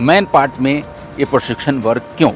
Main part में ये प्रशिक्षण वर्ग क्यों?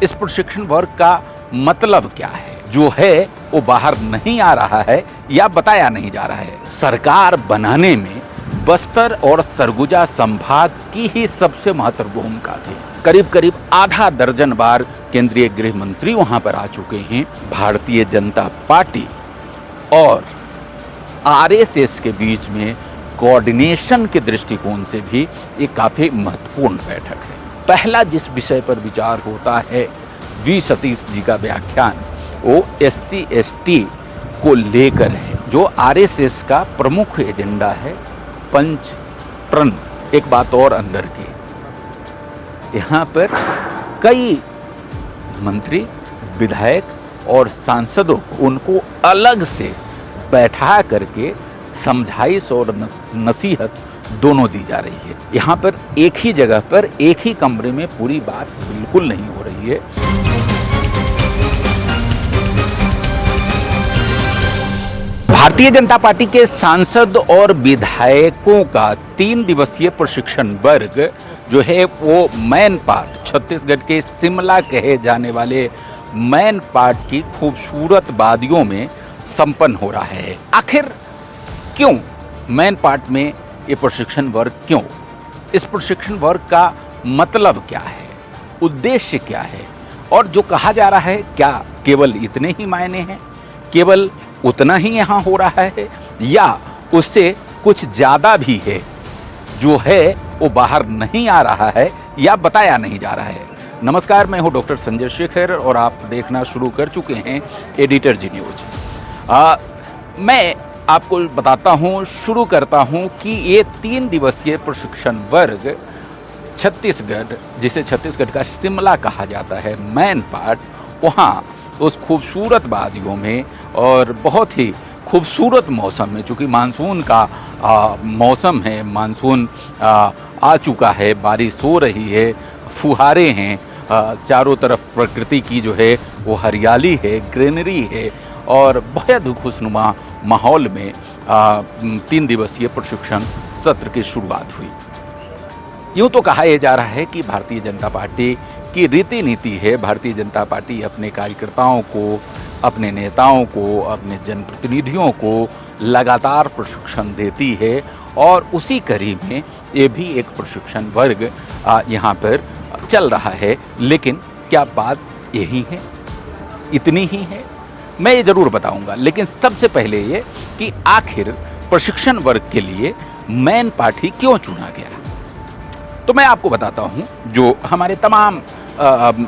इस प्रशिक्षण वर्ग का मतलब क्या है? जो है वो बाहर नहीं आ रहा है या बताया नहीं जा रहा है। सरकार बनाने में बस्तर और सरगुजा संभाग की ही सबसे महत्वपूर्ण भूमिका थी। करीब करीब आधा दर्जन बार केंद्रीय गृह मंत्री वहां पर आ चुके हैं। भारतीय जनता पार्टी और आरएसएस के बीच में कोऑर्डिनेशन के दृष्टिकोण से भी ये काफी महत्वपूर्ण बैठक है। पहला जिस विषय पर विचार होता है वी सतीश जी का व्याख्यान, वो SC ST को लेकर है, जो आरएसएस का प्रमुख एजेंडा है पंच प्रण। एक बात और अंदर की, यहाँ पर कई मंत्री, विधायक और सांसदों को उनको अलग से बैठा करके समझाइश और नसीहत दोनों दी जा रही है। यहाँ पर एक ही जगह पर एक ही कमरे में पूरी बात बिल्कुल नहीं हो रही है। भारतीय जनता पार्टी के सांसद और विधायकों का 3 दिवसीय प्रशिक्षण वर्ग जो है वो मैन पार्ट, छत्तीसगढ़ के शिमला कहे जाने वाले मैन पार्ट की खूबसूरत वादियों में संपन्न हो रहा है। आखिर क्यों मैन पार्ट में ये प्रशिक्षण वर्ग क्यों? इस प्रशिक्षण वर्ग का मतलब क्या है, उद्देश्य क्या है, और जो कहा जा रहा है क्या केवल इतने ही मायने हैं, केवल उतना ही यहाँ हो रहा है, या उससे कुछ ज्यादा भी है जो है वो बाहर नहीं आ रहा है या बताया नहीं जा रहा है। नमस्कार, मैं हूँ डॉक्टर संजय शेखर और आप देखना शुरू कर चुके हैं एडिटर जी न्यूज। मैं आपको बताता हूँ, शुरू करता हूँ कि ये 3 दिवसीय प्रशिक्षण वर्ग छत्तीसगढ़, जिसे छत्तीसगढ़ का शिमला कहा जाता है, मैन पार्ट, वहाँ उस खूबसूरत वादियों में और बहुत ही खूबसूरत मौसम में, चूँकि मानसून का मौसम है, मानसून आ चुका है, बारिश हो रही है, फुहारे हैं, चारों तरफ प्रकृति की जो है वो हरियाली है, ग्रीनरी है और बहुत खुशनुमा माहौल में 3 दिवसीय प्रशिक्षण सत्र की शुरुआत हुई। यूँ तो कहा यह जा रहा है कि भारतीय जनता पार्टी की रीति नीति है, भारतीय जनता पार्टी अपने कार्यकर्ताओं को, अपने नेताओं को, अपने जनप्रतिनिधियों को लगातार प्रशिक्षण देती है और उसी कड़ी में ये भी एक प्रशिक्षण वर्ग यहाँ पर चल रहा है। लेकिन क्या बात यही है, इतनी ही है? मैं ये जरूर बताऊंगा, लेकिन सबसे पहले ये कि आखिर प्रशिक्षण वर्ग के लिए मैन पार्टी क्यों चुना गया, तो मैं आपको बताता हूं। जो हमारे तमाम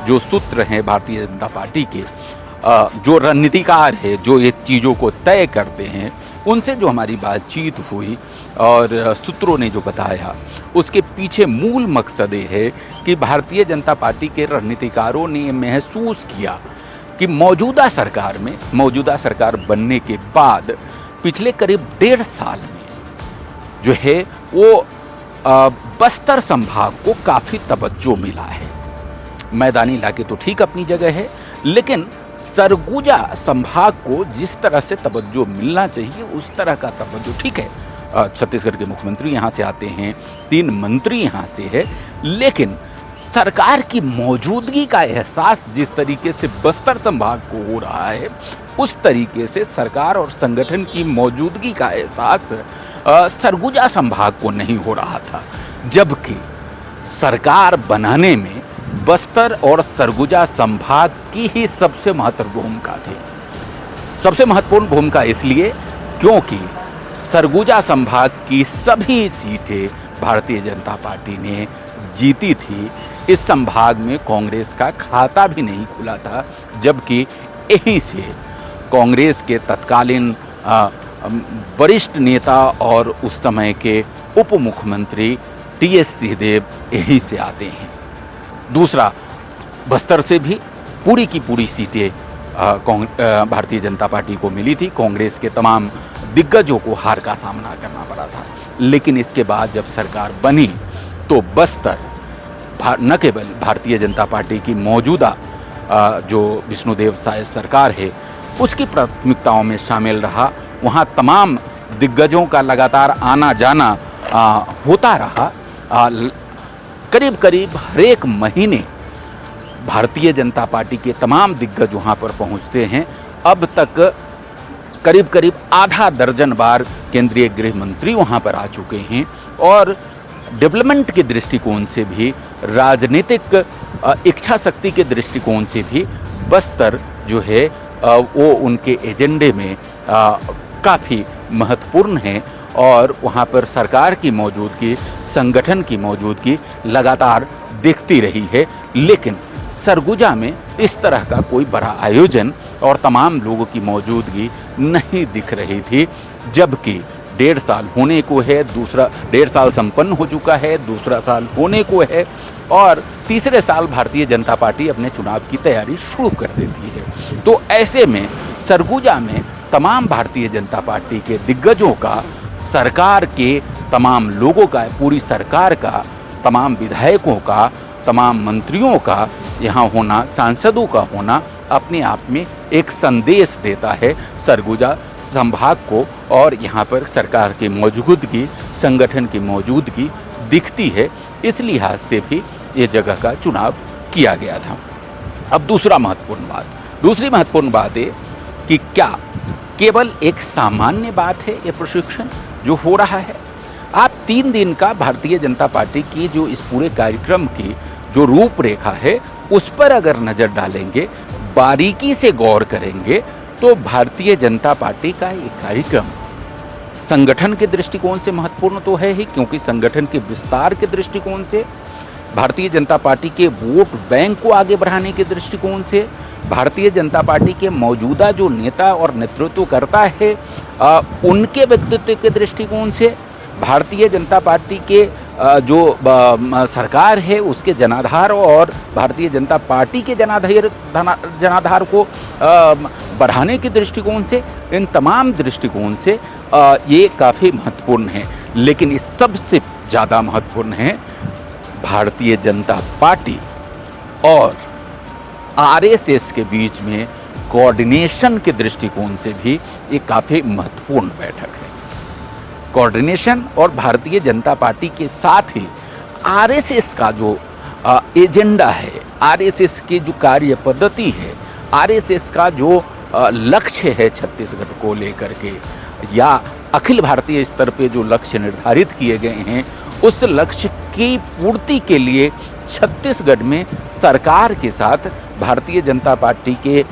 जो सूत्र हैं भारतीय जनता पार्टी के, जो रणनीतिकार है, जो ये चीज़ों को तय करते हैं, उनसे जो हमारी बातचीत हुई और सूत्रों ने जो बताया, उसके पीछे मूल मकसद ये है कि भारतीय जनता पार्टी के रणनीतिकारों ने महसूस किया कि मौजूदा सरकार बनने के बाद पिछले करीब 1.5 साल में जो है वो बस्तर संभाग को काफ़ी तवज्जो मिला है। मैदानी इलाके तो ठीक अपनी जगह है, लेकिन सरगुजा संभाग को जिस तरह से तवज्जो मिलना चाहिए उस तरह का तवज्जो ठीक है। छत्तीसगढ़ के मुख्यमंत्री यहाँ से आते हैं, 3 मंत्री यहाँ से है, लेकिन सरकार की मौजूदगी का एहसास जिस तरीके से बस्तर संभाग को हो रहा है, उस तरीके से सरकार और संगठन की मौजूदगी का एहसास सरगुजा संभाग को नहीं हो रहा था। जबकि सरकार बनाने में बस्तर और सरगुजा संभाग की ही सबसे महत्वपूर्ण भूमिका थी। सबसे महत्वपूर्ण भूमिका इसलिए क्योंकि सरगुजा संभाग की सभी सीटें भारतीय जनता पार्टी ने जीती थी। इस संभाग में कांग्रेस का खाता भी नहीं खुला था, जबकि यहीं से कांग्रेस के तत्कालीन वरिष्ठ नेता और उस समय के उप मुख्यमंत्री TS सिंहदेव यहीं से आते हैं। दूसरा, बस्तर से भी पूरी की पूरी सीटें भारतीय जनता पार्टी को मिली थी। कांग्रेस के तमाम दिग्गजों को हार का सामना करना पड़ा था। लेकिन इसके बाद जब सरकार बनी तो बस्तर न केवल भारतीय जनता पार्टी की मौजूदा जो विष्णुदेव साय सरकार है उसकी प्राथमिकताओं में शामिल रहा, वहाँ तमाम दिग्गजों का लगातार आना जाना होता रहा। करीब करीब हर एक महीने भारतीय जनता पार्टी के तमाम दिग्गज वहाँ पर पहुँचते हैं। अब तक करीब करीब आधा दर्जन बार केंद्रीय गृह मंत्री वहाँ पर आ चुके हैं और डेवलपमेंट के दृष्टिकोण से भी, राजनीतिक इच्छा शक्ति के दृष्टिकोण से भी बस्तर जो है वो उनके एजेंडे में काफ़ी महत्वपूर्ण है और वहाँ पर सरकार की मौजूदगी, संगठन की मौजूदगी लगातार दिखती रही है। लेकिन सरगुजा में इस तरह का कोई बड़ा आयोजन और तमाम लोगों की मौजूदगी नहीं दिख रही थी, जबकि 1.5 साल होने को है, दूसरा 1.5 साल संपन्न हो चुका है, दूसरा साल होने को है और तीसरे साल भारतीय जनता पार्टी अपने चुनाव की तैयारी शुरू कर देती है। तो ऐसे में सरगुजा में तमाम भारतीय जनता पार्टी के दिग्गजों का, सरकार के तमाम लोगों का, पूरी सरकार का, तमाम विधायकों का, तमाम मंत्रियों का यहाँ होना, सांसदों का होना अपने आप में एक संदेश देता है सरगुजा संभाग को और यहाँ पर सरकार की मौजूदगी, संगठन की मौजूदगी दिखती है। इस लिहाज से भी ये जगह का चुनाव किया गया था। अब दूसरी महत्वपूर्ण बात है कि क्या केवल एक सामान्य बात है ये प्रशिक्षण जो हो रहा है? आप 3 दिन का भारतीय जनता पार्टी की जो इस पूरे कार्यक्रम की जो रूपरेखा है उस पर अगर नज़र डालेंगे, बारीकी से गौर करेंगे तो भारतीय जनता पार्टी का ये कार्यक्रम संगठन के दृष्टिकोण से महत्वपूर्ण तो है ही, क्योंकि संगठन के विस्तार के दृष्टिकोण से, भारतीय जनता पार्टी के वोट बैंक को आगे बढ़ाने के दृष्टिकोण से, भारतीय जनता पार्टी के मौजूदा जो नेता और नेतृत्व करता है उनके व्यक्तित्व के दृष्टिकोण से, भारतीय जनता पार्टी के जो सरकार है उसके जनाधार और भारतीय जनता पार्टी के जनाधार को बढ़ाने के दृष्टिकोण से, इन तमाम दृष्टिकोण से ये काफ़ी महत्वपूर्ण है। लेकिन इस सबसे ज़्यादा महत्वपूर्ण है भारतीय जनता पार्टी और आरएसएस के बीच में कोऑर्डिनेशन के दृष्टिकोण से भी ये काफ़ी महत्वपूर्ण बैठक है। कोऑर्डिनेशन और भारतीय जनता पार्टी के साथ ही आरएसएस का जो एजेंडा है, आरएसएस की जो कार्य पद्धति है, आरएसएस का जो लक्ष्य है छत्तीसगढ़ को लेकर के या अखिल भारतीय स्तर पे जो लक्ष्य निर्धारित किए गए हैं, उस लक्ष्य की पूर्ति के लिए छत्तीसगढ़ में सरकार के साथ, भारतीय जनता पार्टी के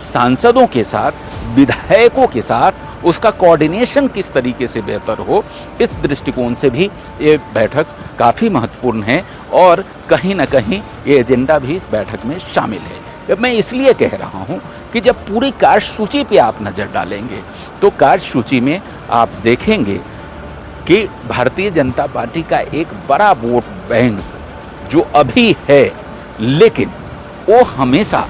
सांसदों के साथ, विधायकों के साथ उसका कोऑर्डिनेशन किस तरीके से बेहतर हो, इस दृष्टिकोण से भी ये बैठक काफ़ी महत्वपूर्ण है और कहीं ना कहीं ये एजेंडा भी इस बैठक में शामिल है। मैं इसलिए कह रहा हूँ कि जब पूरी कार्यसूची पे आप नज़र डालेंगे तो कार्यसूची में आप देखेंगे कि भारतीय जनता पार्टी का एक बड़ा वोट बैंक जो अभी है, लेकिन वो हमेशा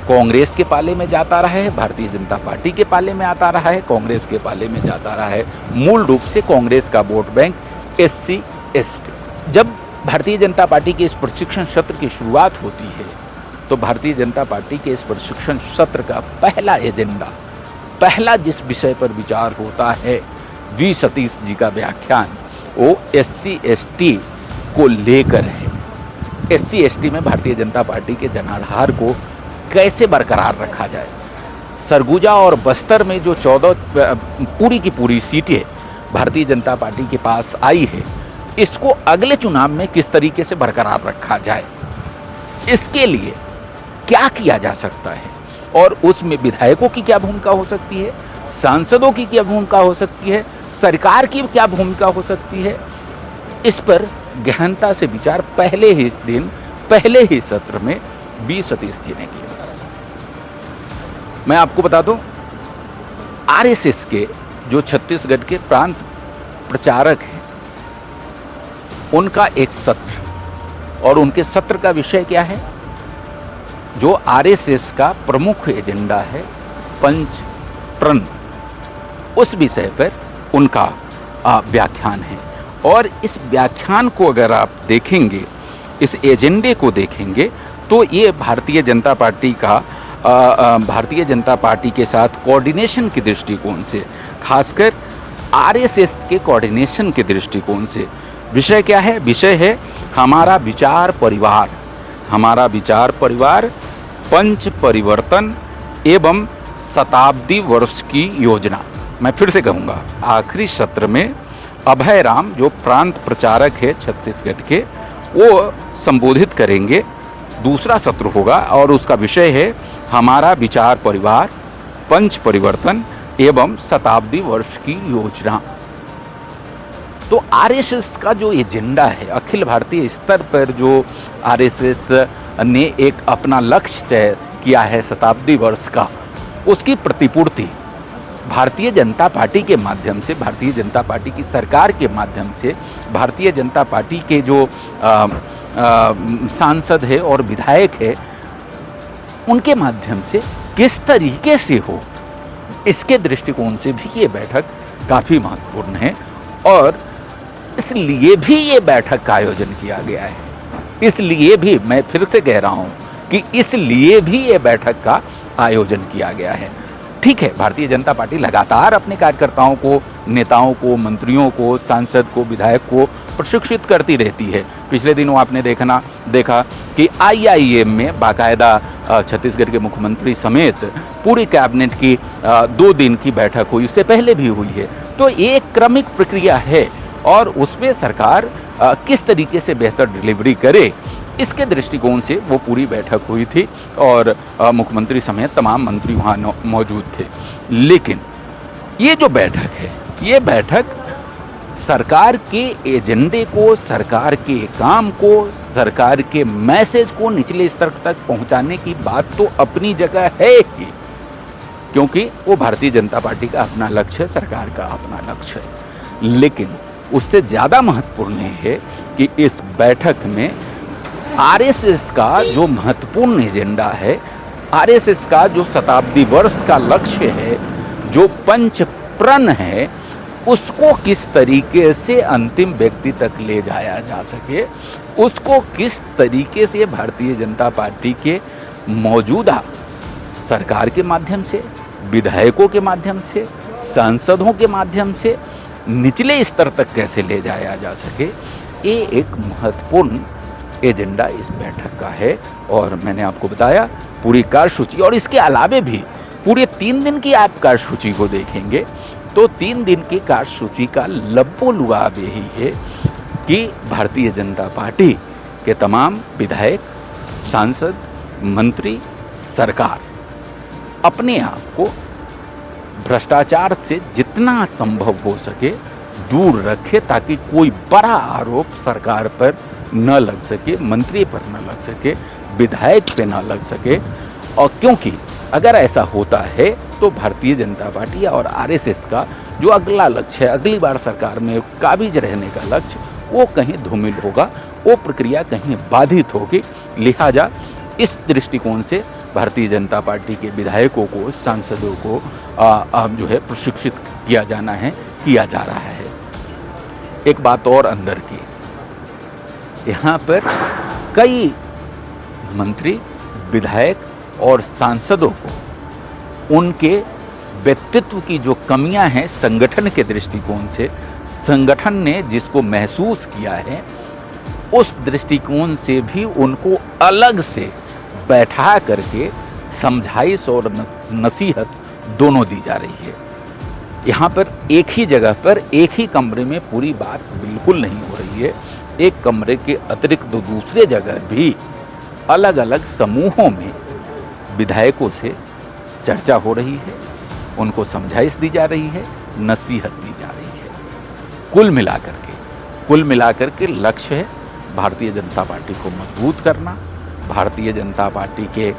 कांग्रेस के पाले में जाता रहा है, भारतीय जनता पार्टी के पाले में आता रहा है, कांग्रेस के पाले में जाता रहा है। मूल रूप से कांग्रेस का वोट बैंक SC ST। जब भारतीय जनता पार्टी के इस प्रशिक्षण सत्र की शुरुआत होती है तो भारतीय जनता पार्टी के इस प्रशिक्षण सत्र का पहला एजेंडा, पहला जिस विषय पर विचार होता है, वी सतीश जी का व्याख्यान, वो SC ST को लेकर है। SC ST में भारतीय जनता पार्टी के जनाधार को कैसे बरकरार रखा जाए। सरगुजा और बस्तर में जो 14 पूरी की पूरी सीटें भारतीय जनता पार्टी के पास आई है, इसको अगले चुनाव में किस तरीके से बरकरार रखा जाए, इसके लिए क्या किया जा सकता है और उसमें विधायकों की क्या भूमिका हो सकती है, सांसदों की क्या भूमिका हो सकती है, सरकार की क्या भूमिका हो सकती है, इस पर गहनता से विचार पहले ही दिन, पहले ही सत्र में वी सतीश जी ने किया। मैं आपको बता दूं, आरएसएस के जो छत्तीसगढ़ के प्रांत प्रचारक हैं, उनका एक सत्र, और उनके सत्र का विषय क्या है, जो आरएसएस का प्रमुख एजेंडा है पंच प्रण, उस विषय पर उनका व्याख्यान है। और इस व्याख्यान को अगर आप देखेंगे, इस एजेंडे को देखेंगे, तो ये भारतीय जनता पार्टी का भारतीय जनता पार्टी के साथ कोऑर्डिनेशन के दृष्टिकोण से, खासकर आरएसएस के कोऑर्डिनेशन के दृष्टिकोण से, विषय क्या है? विषय है हमारा विचार परिवार। हमारा विचार परिवार, पंच परिवर्तन एवं शताब्दी वर्ष की योजना। मैं फिर से कहूँगा, आखिरी सत्र में अभय राम जो प्रांत प्रचारक है छत्तीसगढ़ के, वो संबोधित करेंगे। दूसरा सत्र होगा और उसका विषय है हमारा विचार परिवार, पंच परिवर्तन एवं शताब्दी वर्ष की योजना। तो आरएसएस का जो एजेंडा है, अखिल भारतीय स्तर पर जो आरएसएस ने एक अपना लक्ष्य तय किया है शताब्दी वर्ष का, उसकी प्रतिपूर्ति भारतीय जनता पार्टी के माध्यम से, भारतीय जनता पार्टी की सरकार के माध्यम से, भारतीय जनता पार्टी के जो सांसद है और विधायक है, उनके माध्यम से किस तरीके से हो, इसके दृष्टिकोण से भी ये बैठक काफ़ी महत्वपूर्ण है। और इसलिए भी ये बैठक का आयोजन किया गया है। इसलिए भी, मैं फिर से कह रहा हूँ कि इसलिए भी ये बैठक का आयोजन किया गया है। ठीक है, भारतीय जनता पार्टी लगातार अपने कार्यकर्ताओं को, नेताओं को, मंत्रियों को, सांसद को, विधायक को प्रशिक्षित करती रहती है। पिछले दिनों आपने देखा कि आईआईएम में बाकायदा छत्तीसगढ़ के मुख्यमंत्री समेत पूरी कैबिनेट की 2 दिन की बैठक हुई, उससे पहले भी हुई है। तो एक क्रमिक प्रक्रिया है और उसमें सरकार किस तरीके से बेहतर डिलीवरी करे, इसके दृष्टिकोण से वो पूरी बैठक हुई थी और मुख्यमंत्री समेत तमाम मंत्री वहाँ मौजूद थे। लेकिन ये जो बैठक है, ये बैठक सरकार के एजेंडे को, सरकार के काम को, सरकार के मैसेज को निचले स्तर तक पहुंचाने की बात तो अपनी जगह है ही, क्योंकि वो भारतीय जनता पार्टी का अपना लक्ष्य है, सरकार का अपना लक्ष्य है। लेकिन उससे ज़्यादा महत्वपूर्ण है कि इस बैठक में आरएसएस का जो महत्वपूर्ण एजेंडा है, आरएसएस का जो शताब्दी वर्ष का लक्ष्य है, जो पंच प्रण है, उसको किस तरीके से अंतिम व्यक्ति तक ले जाया जा सके, उसको किस तरीके से भारतीय जनता पार्टी के मौजूदा सरकार के माध्यम से, विधायकों के माध्यम से, सांसदों के माध्यम से निचले स्तर तक कैसे ले जाया जा सके, ये एक महत्वपूर्ण एजेंडा इस बैठक का है। और मैंने आपको बताया पूरी कार्यसूची, और इसके अलावे भी पूरे 3 दिन की आप कार्यसूची को देखेंगे तो 3 दिन की कार्यसूची का लब्बो-लुआब यही है कि भारतीय जनता पार्टी के तमाम विधायक, सांसद, मंत्री, सरकार अपने आप को भ्रष्टाचार से जितना संभव हो सके दूर रखे, ताकि कोई बड़ा आरोप सरकार पर न लग सके, मंत्री पर न लग सके, विधायक पे न लग सके। और क्योंकि अगर ऐसा होता है तो भारतीय जनता पार्टी और आरएसएस का जो अगला लक्ष्य है, अगली बार सरकार में काबिज रहने का लक्ष्य, वो कहीं धूमिल होगा, वो प्रक्रिया कहीं बाधित होगी। लिहाजा इस दृष्टिकोण से भारतीय जनता पार्टी के विधायकों को, सांसदों को जो है प्रशिक्षित किया जाना है, किया जा रहा है। एक बात और अंदर की, यहाँ पर कई मंत्री, विधायक और सांसदों को उनके व्यक्तित्व की जो कमियां हैं संगठन के दृष्टिकोण से, संगठन ने जिसको महसूस किया है, उस दृष्टिकोण से भी उनको अलग से बैठा करके समझाइश और नसीहत दोनों दी जा रही है। यहाँ पर एक ही जगह पर, एक ही कमरे में पूरी बात बिल्कुल नहीं हो रही है। एक कमरे के अतिरिक्त दूसरे जगह भी अलग अलग समूहों में विधायकों से चर्चा हो रही है, उनको समझाइश दी जा रही है, नसीहत दी जा रही है। कुल मिलाकर के लक्ष्य है भारतीय जनता पार्टी को मजबूत करना, भारतीय जनता पार्टी के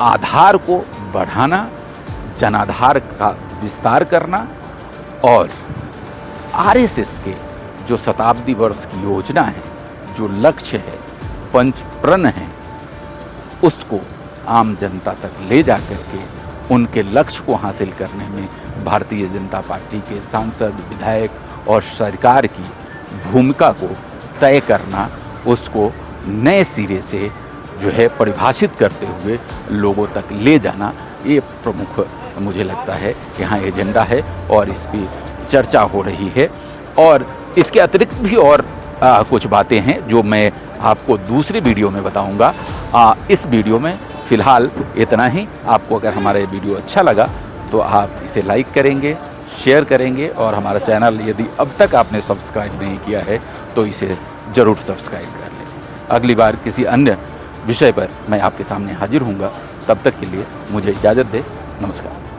आधार को बढ़ाना, जनाधार का विस्तार करना और आरएसएस के जो शताब्दी वर्ष की योजना है, जो लक्ष्य है, पंच प्रण है, उसको आम जनता तक ले जा करके उनके लक्ष्य को हासिल करने में भारतीय जनता पार्टी के सांसद, विधायक और सरकार की भूमिका को तय करना, उसको नए सिरे से जो है परिभाषित करते हुए लोगों तक ले जाना, ये प्रमुख मुझे लगता है यहाँ एजेंडा है और इस पर चर्चा हो रही है। और इसके अतिरिक्त भी और कुछ बातें हैं जो मैं आपको दूसरी वीडियो में बताऊंगा। इस वीडियो में फ़िलहाल इतना ही। आपको अगर हमारा ये वीडियो अच्छा लगा तो आप इसे लाइक करेंगे, शेयर करेंगे और हमारा चैनल यदि अब तक आपने सब्सक्राइब नहीं किया है तो इसे ज़रूर सब्सक्राइब कर लें। अगली बार किसी अन्य विषय पर मैं आपके सामने हाजिर हूँगा। तब तक के लिए मुझे इजाज़त दें। नमस्कार।